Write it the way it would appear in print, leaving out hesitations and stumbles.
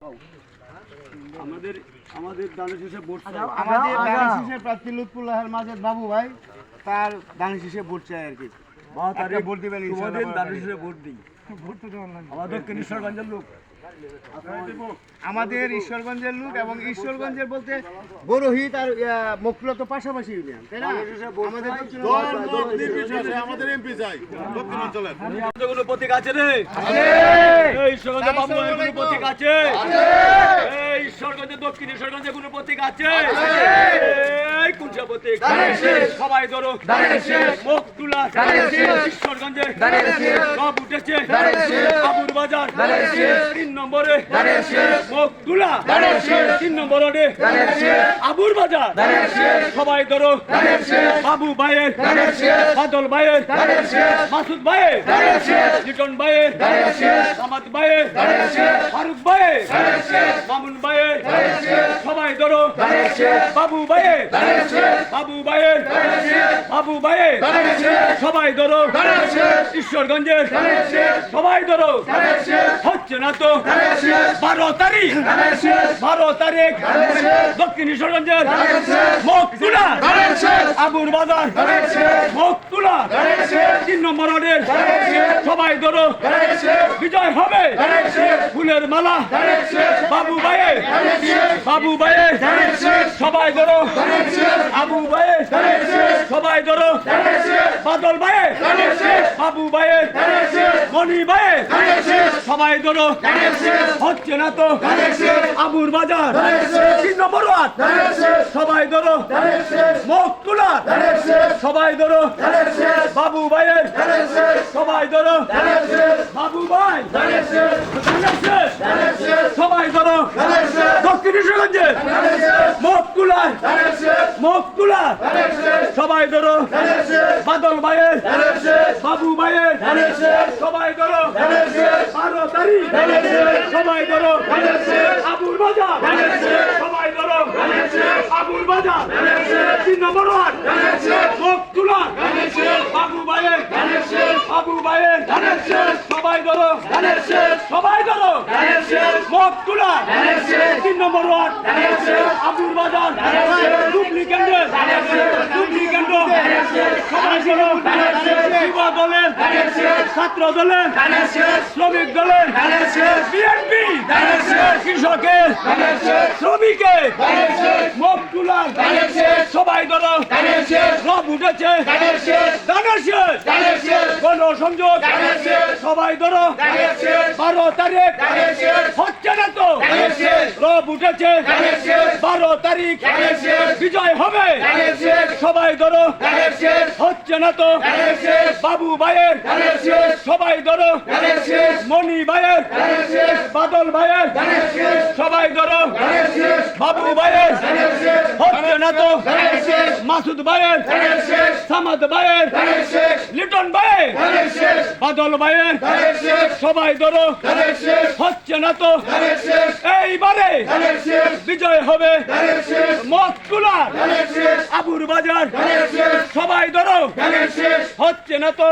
আমাদের আমাদের দানের শেষে ভোট আমাদের দানের শেষে প্রার্থী লুৎফুল্লাহের মাজেদ বাবু ভাই তার দানের শেষে ভোট চাই আর কি। তারিখ ভোট দিবেন তোমাদের দানের শেষে ভোট দিই। আমাদের কিশোরগঞ্জের লোক, আমাদের ঈশ্বরগঞ্জের লোক এবং ঈশ্বরগঞ্জের বলতে বড়হিত আর মকফুলা তো পাশাপাশি ইউনিয়ন, তাই না? আমাদের এমপি চাই দক্ষিণ অঞ্চলের। কোনো প্রতীক আছে রে? এই ঈশ্বরগঞ্জে বাবু কোনো প্রতীক আছে? এই ঈশ্বরগঞ্জে দক্ষিণ ঈশ্বরগঞ্জে কোনো প্রতীক আছে? এই কোনটা প্রতীক? সবাই ধরো মুখ তুলা। ঈশ্বরগঞ্জে সব উঠেছে আবুর বাজার 3 নম্বরে মুখ তুলা, 3 নম্বর ওয়ার্ডে আবুর বাজার। সবাই ধরো বাবু ভাইয়ের, বাদল ভাইয়ের, মাসুদ ভাইয়ের, লিটন ভাইয়ের, সামাদ ভাইয়ের, ফারুক ভাইয়ের, মামুন ভাইয়ের। সবাই ধরো বাবু ভাইয়ের, বাবু ভাইয়ের, বাবু ভাইয়ের। সবাই ধরো ঈশ্বরগঞ্জের, সবাই ধরো। হচ্ছে না তো 12 তারিখ, 12 তারিখ দক্ষিণ ঈশ্বরগঞ্জের মুখতুলা আবুর বাজার, মুখতুলা 3 নম্বর ওয়ার্ডের। সবাই ধরো বিজয় হবে ফুলের মালা বাবু ভাইয়ের, বাবু ভাইয়ের। সবাই ধরো আবু ভাইয়ের, সবাই ধরো বাদল ভাইয়ের, বাবু ভাইয়ের, মনি ভাইয়ের। সবাই ধরো হচ্ছে না তো আবুর বাজার 3 নম্বর ওয়ার্ড। সবাই ধরো মুখতুলা, সবাই ধরো বাবু ভাইয়ের, সবাই ধরো বাবু ভাই। সবাই ধরো দক্ষিণ ঈশ্বরগঞ্জে মুখতুলা, মুখতুলা। সবাই ধরো বাদল ভাইয়ের, বাবু ভাইয়ের। সবাই ধরো 12 তারিখ। সবাই ধরো আবুর বাজার, সবাই ধরো আবুর বাজার 3 নম্বর ওয়ার্ড। মুখতুলা বাবু ভাইয়ের, বাবু ভাইয়ের। সবাই ধরো, সবাই ধরো মুখতুলা 3 নম্বর ওয়ার্ড আবুর বাজার। ডুপ্লিকেন্টের, ডুপ্লিকেন্ট। সবাই ধরো যুব দলের, ছাত্র দলের, শ্রমিক দলের, বিএনপি, কৃষকের, শ্রমিকের মুখতুলা। সবাই ধরো সব উঠেছে দানের শেষ গণসংযোগ। সবাই ধরো 12 তারিখ হচ্ছে না তো রব উঠেছে 12 তারিখ বিজয় হবে। সবাই ধরো হচ্ছে না তো বাবু ভাইয়ের, সবাই ধরো মনি ভাইয়ের, বাদল ভাইয়ের। সবাই ধরো বাবু ভাইয়ের, হচ্ছে না তো মাসুদ ভাইয়ের, সামাদ ভাইয়ের, লিটন ভাইয়ের, বাদল ভাইয়ের। সবাই ধরো হচ্ছে না তো এইবারে বিজয় হবে মুখতুলা আবুর বাজার। সবাই ধরো হচ্ছে না তো